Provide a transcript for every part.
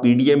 PDM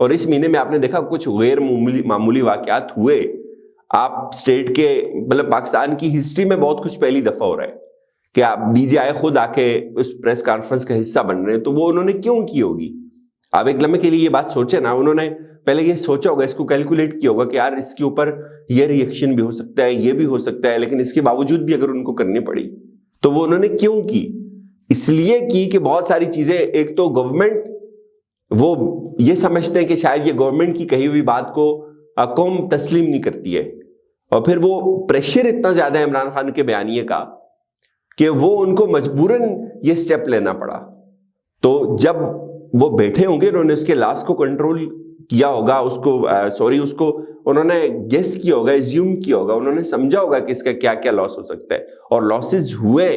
اور اس مہینے میں آپ نے دیکھا کچھ غیر معمولی واقعات ہوئے. آپ اسٹیٹ کے مطلب پاکستان کی ہسٹری میں بہت کچھ پہلی دفعہ ہو رہا ہے کہ آپ DGI خود آ کے اس پریس کانفرنس کا حصہ بن رہے ہیں. تو وہ انہوں نے کیوں کی ہوگی؟ آپ ایک لمحے کے لیے یہ بات سوچیں نا. انہوں نے پہلے یہ سوچا ہوگا, اس کو کیلکولیٹ کیا ہوگا کہ یار اس کے اوپر یہ ری ایکشن بھی ہو سکتا ہے, یہ بھی ہو سکتا ہے, لیکن اس کے باوجود بھی اگر ان کو کرنی پڑی تو وہ انہوں نے کیوں کی؟ اس لیے کی کہ بہت ساری چیزیں, ایک تو گورنمنٹ وہ یہ سمجھتے ہیں کہ شاید یہ گورنمنٹ کی کہی ہوئی بات کو قوم تسلیم نہیں کرتی ہے, اور پھر وہ پریشر اتنا زیادہ ہے عمران خان کے بیانیے کا کہ وہ ان کو مجبوراً یہ سٹیپ لینا پڑا. تو جب وہ بیٹھے ہوں گے, انہوں نے اس کے لاس کو کنٹرول کیا ہوگا, اس کو انہوں نے گیس کیا ہوگا, ایزیوم کیا ہوگا, انہوں نے سمجھا ہوگا کہ اس کا کیا کیا لاس ہو سکتا ہے, اور لاسز ہوئے,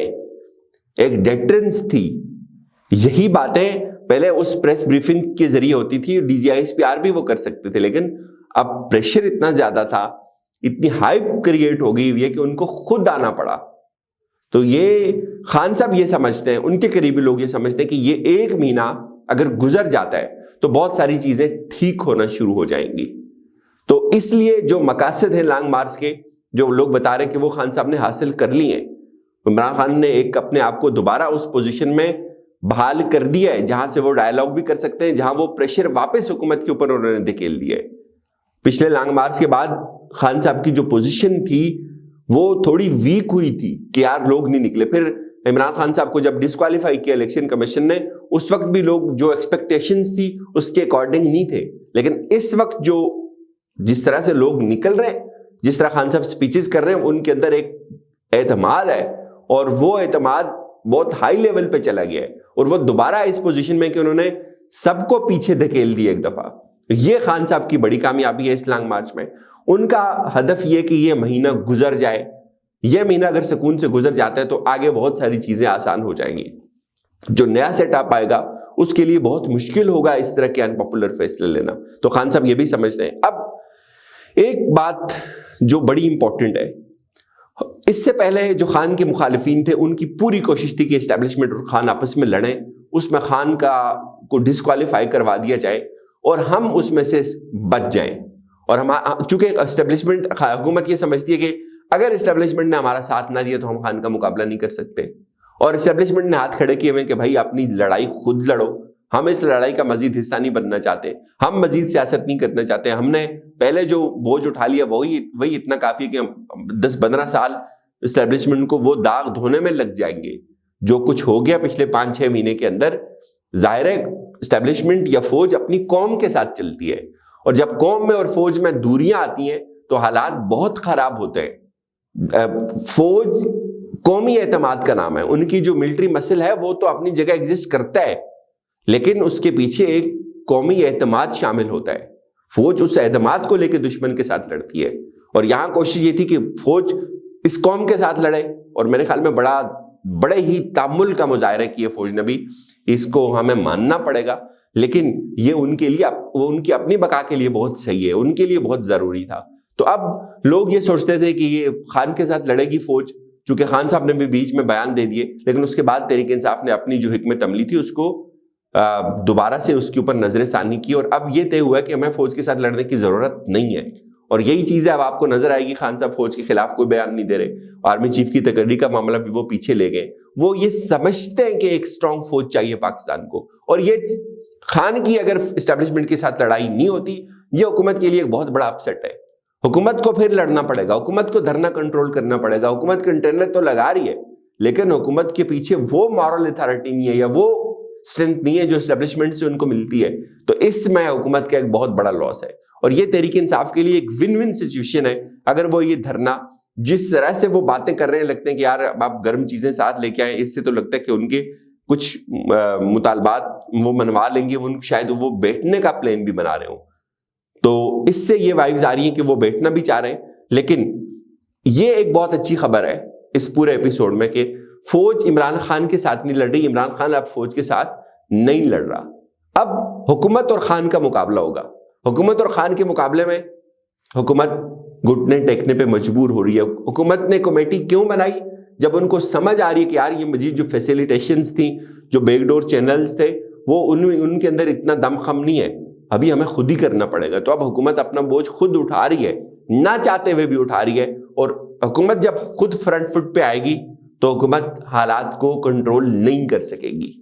ایک ڈیٹرنس تھی. یہی باتیں پہلے اس پریس بریفنگ کے ذریعے ہوتی تھی, DGI بھی وہ کر سکتے تھے, لیکن اب پریشر اتنا زیادہ تھا, اتنی ہائپ کریٹ ہو گئی ہوئی ہے کہ ان کو خود آنا پڑا. تو یہ خان صاحب یہ سمجھتے ہیں, ان کے قریبی لوگ یہ سمجھتے ہیں کہ یہ ایک مہینہ اگر گزر جاتا ہے تو بہت ساری چیزیں ٹھیک ہونا شروع ہو جائیں گی. تو اس لیے جو مقاصد ہیں لانگ مارچ کے, جو لوگ بتا رہے ہیں کہ وہ خان صاحب نے حاصل کر لی ہیں. عمران خان نے ایک اپنے آپ کو دوبارہ اس پوزیشن میں بحال کر دیا ہے جہاں سے وہ ڈائیلاگ بھی کر سکتے ہیں, جہاں وہ پریشر واپس حکومت کے اوپر انہوں نے دھکیل دیا ہے. پچھلے لانگ مارچ کے بعد خان صاحب کی جو پوزیشن تھی وہ تھوڑی ویک ہوئی تھی کہ یار لوگ نہیں نکلے. پھر عمران خان صاحب کو جب ڈسکوالیفائی کیا الیکشن کمیشن نے, اس وقت بھی لوگ جو ایکسپیکٹیشنز تھی اس کے اکارڈنگ نہیں تھے. لیکن اس وقت جو جس طرح سے لوگ نکل رہے ہیں, جس طرح خان صاحب سپیچز کر رہے ہیں, ان کے اندر ایک اعتماد ہے, اور وہ اعتماد بہت ہائی لیول پہ چلا گیا ہے, اور وہ دوبارہ اس پوزیشن میں کہ انہوں نے سب کو پیچھے دھکیل دیا ایک دفعہ. یہ خان صاحب کی بڑی کامیابی ہے اس لانگ مارچ میں. ان کا ہدف یہ کہ یہ مہینہ گزر جائے, یہ مہینہ اگر سکون سے گزر جاتا ہے تو آگے بہت ساری چیزیں آسان ہو جائیں گی. جو نیا سیٹ اپ آئے گا اس کے لیے بہت مشکل ہوگا اس طرح کے انپاپولر فیصلے لینا. تو خان صاحب یہ بھی سمجھتے ہیں. اب ایک بات جو بڑی امپورٹنٹ ہے, اس سے پہلے جو خان کے مخالفین تھے ان کی پوری کوشش تھی کہ اسٹیبلشمنٹ اور خان آپس میں لڑیں, اس میں خان کو ڈسکوالیفائی کروا دیا جائے اور ہم اس میں سے بچ جائیں. اور ہم چونکہ اسٹیبلشمنٹ, حکومت یہ سمجھتی ہے کہ اگر اسٹیبلشمنٹ نے ہمارا ساتھ نہ دیا تو ہم خان کا مقابلہ نہیں کر سکتے, اور اسٹیبلشمنٹ نے ہاتھ کھڑے کیے ہوئے کہ بھائی اپنی لڑائی خود لڑو, ہم اس لڑائی کا مزید حصہ نہیں بننا چاہتے, ہم مزید سیاست نہیں کرنا چاہتے, ہم نے پہلے جو بوجھ اٹھا لیا وہی اتنا کافی ہے کہ 10-15 سال اسٹیبلشمنٹ کو وہ داغ دھونے میں لگ جائیں گے. جو کچھ ہو گیا پچھلے 5-6 مہینے کے اندر, ظاہر ہے اسٹیبلشمنٹ یا فوج اپنی قوم کے ساتھ چلتی ہے, اور جب قوم میں اور فوج میں دوریاں آتی ہیں تو حالات بہت خراب ہوتے ہیں. فوج قومی اعتماد کا نام ہے, ان کی جو ملٹری مسل ہے وہ تو اپنی جگہ ایگزسٹ کرتا ہے, لیکن اس کے پیچھے ایک قومی اعتماد شامل ہوتا ہے. فوج اس اعتماد کو لے کے دشمن کے ساتھ لڑتی ہے, اور یہاں کوشش یہ تھی کہ فوج اس قوم کے ساتھ لڑے, اور میرے خیال میں بڑے ہی تامل کا مظاہرہ کیا فوج نے بھی, اس کو ہمیں ماننا پڑے گا, لیکن یہ ان کے لیے, ان کی اپنی بقا کے لیے بہت صحیح ہے, ان کے لیے بہت ضروری تھا. تو اب لوگ یہ سوچتے تھے کہ یہ خان کے ساتھ لڑے گی فوج, چونکہ خان صاحب نے بھی بیچ میں بیان دے دیے, لیکن اس کے بعد تحریک انصاف نے اپنی جو حکمت عملی تھی اس کو دوبارہ سے اس کے اوپر نظر ثانی کی, اور اب یہ طے ہوا کہ ہمیں فوج کے ساتھ لڑنے کی ضرورت نہیں ہے. اور یہی چیز ہے اب آپ کو نظر آئے گی, خان صاحب فوج کے خلاف کوئی بیان نہیں دے رہے, آرمی چیف کی تقرری کا معاملہ بھی وہ پیچھے لے گئے. وہ یہ سمجھتے ہیں کہ ایک اسٹرانگ فوج چاہیے پاکستان کو, اور یہ خان کی اگر اسٹیبلشمنٹ کے ساتھ لڑائی نہیں ہوتی, یہ حکومت کے لیے ایک بہت بڑا اپسیٹ ہے. حکومت کو پھر لڑنا پڑے گا, حکومت کو دھرنا کنٹرول کرنا پڑے گا. حکومت کنٹینر تو لگا رہی ہے, لیکن حکومت کے پیچھے وہ مورل اتھارٹی نہیں ہے یا وہ اسٹرینتھ نہیں ہے جو اسٹیبلشمنٹ سے ان کو ملتی ہے. تو اس میں حکومت کا ایک بہت بڑا لاس ہے, اور یہ تحریک انصاف کے لیے ایک ون ون سچویشن ہے. اگر وہ یہ دھرنا, جس طرح سے وہ باتیں کر رہے ہیں, لگتے ہیں کہ یار آپ گرم چیزیں ساتھ لے کے آئیں, اس سے تو لگتا ہے کہ ان کے کچھ مطالبات وہ منوا لیں گے, شاید وہ بیٹھنے کا پلان بھی بنا رہے ہوں. تو اس سے یہ وائبز آ رہی ہیں کہ وہ بیٹھنا بھی چاہ رہے ہیں. لیکن یہ ایک بہت اچھی خبر ہے اس پورے ایپیسوڈ میں کہ فوج عمران خان کے ساتھ نہیں لڑ رہی, عمران خان اب فوج کے ساتھ نہیں لڑ رہا. اب حکومت اور خان کا مقابلہ ہوگا. حکومت اور خان کے مقابلے میں حکومت گھٹنے ٹیکنے پہ مجبور ہو رہی ہے. حکومت نے کمیٹی کیوں بنائی؟ جب ان کو سمجھ آ رہی ہے کہ یار یہ مزید جو فیسیلیٹیشنز تھیں, جو بیک ڈور چینلز تھے, وہ ان کے اندر اتنا دم خم نہیں ہے. ابھی ہمیں خود ہی کرنا پڑے گا. تو اب حکومت اپنا بوجھ خود اٹھا رہی ہے, نہ چاہتے ہوئے بھی اٹھا رہی ہے, اور حکومت جب خود فرنٹ فٹ پہ آئے گی تو حکومت حالات کو کنٹرول نہیں کر سکے گی.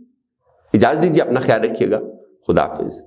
اجازت دیجیے, اپنا خیال رکھیے گا. خدا حافظ.